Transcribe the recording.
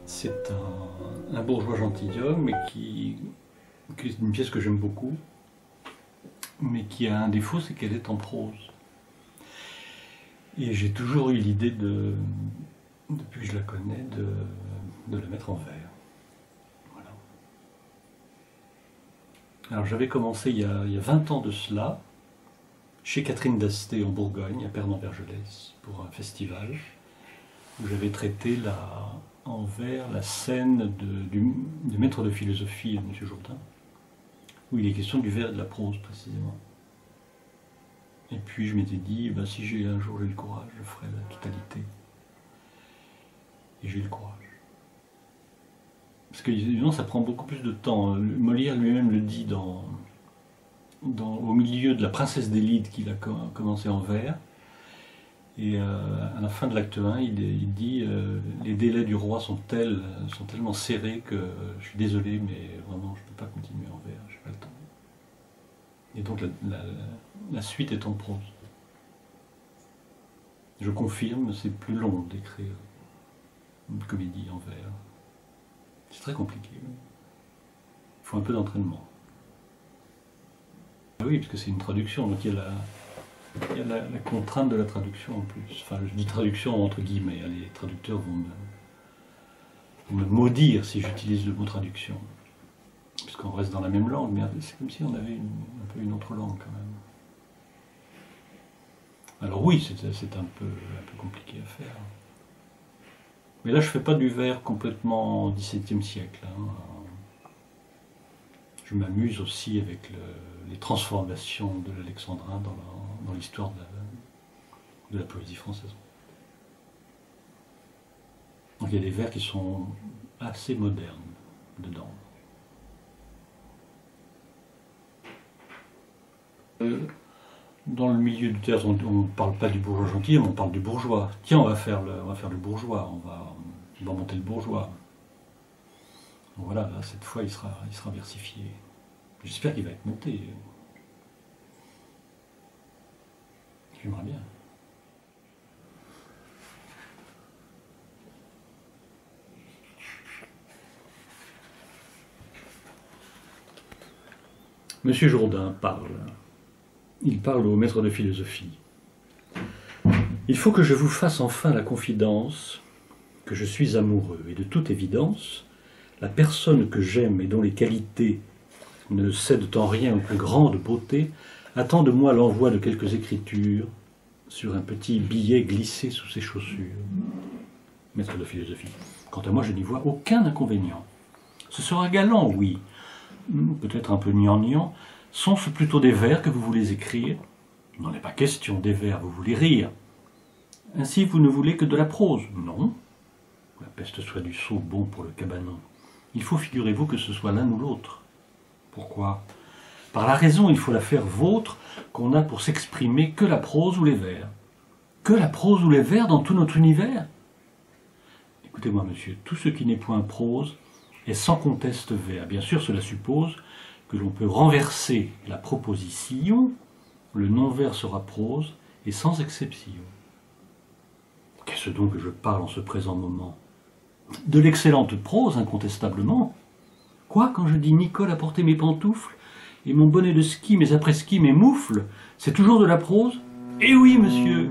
C'est un bourgeois gentilhomme, mais qui est une pièce que j'aime beaucoup, mais qui a un défaut, c'est qu'elle est en prose. Et j'ai toujours eu l'idée depuis que je la connais, de la mettre en vers. Voilà. Alors j'avais commencé il y a 20 ans de cela, chez Catherine d'Asté en Bourgogne, à Pernan-Vergelès, pour un festival, où j'avais traité en vers la scène du maître de philosophie, M. Jourdain, où il est question du vers et de la prose précisément. Et puis je m'étais dit, si un jour j'ai le courage, je ferai la totalité. Et j'ai eu le courage. Parce que évidemment, ça prend beaucoup plus de temps. Molière lui-même le dit au milieu de la Princesse des Lides qu'il a commencé en vers. Et à la fin de l'acte 1, il dit les délais du roi sont tellement serrés que je suis désolé, mais vraiment je ne peux pas continuer en vers, je n'ai pas le temps. Et donc la suite est en prose. Je confirme, c'est plus long d'écrire une comédie en vers. C'est très compliqué. Il faut un peu d'entraînement. Oui, parce que c'est une traduction, donc il y a la contrainte de la traduction en plus. Enfin, je dis traduction entre guillemets, les traducteurs vont me maudire si j'utilise le mot traduction. Puisqu'on reste dans la même langue, mais c'est comme si on avait un peu une autre langue quand même. Alors oui, c'est un peu compliqué à faire. Mais là, je ne fais pas du vers complètement XVIIe siècle. Je m'amuse aussi avec les transformations de l'alexandrin dans l'histoire de la poésie française. Donc il y a des vers qui sont assez modernes dedans. Dans le milieu du théâtre, on ne parle pas du bourgeois gentilhomme, on parle du bourgeois. Tiens, on va faire le bourgeois, on va monter le bourgeois. Donc voilà, là, cette fois, il sera versifié. J'espère qu'il va être monté. J'aimerais bien. Monsieur Jourdain parle. Il parle au maître de philosophie. Il faut que je vous fasse enfin la confidence que je suis amoureux, et de toute évidence, la personne que j'aime et dont les qualités ne cèdent en rien aux plus grandes beautés, attend de moi l'envoi de quelques écritures sur un petit billet glissé sous ses chaussures. Maître de philosophie. Quant à moi, je n'y vois aucun inconvénient. Ce sera galant, oui, peut-être un peu gnangnan. Sont-ce plutôt des vers que vous voulez écrire? Il n'en est pas question, des vers, vous voulez rire. Ainsi, vous ne voulez que de la prose? Non. La peste soit du sot bon pour le cabanon. Il faut, figurez-vous, que ce soit l'un ou l'autre. Pourquoi? Par la raison, il faut la faire vôtre, qu'on n'a pour s'exprimer que la prose ou les vers. Que la prose ou les vers dans tout notre univers? Écoutez-moi, monsieur, tout ce qui n'est point prose est sans conteste vers. Bien sûr, cela suppose que l'on peut renverser la proposition, le non-vers sera prose, et sans exception. Qu'est-ce donc que je parle en ce présent moment? De l'excellente prose, incontestablement. Quoi, quand je dis Nicole a porté mes pantoufles, et mon bonnet de ski, mes après-ski, mes moufles, c'est toujours de la prose? Eh oui, monsieur!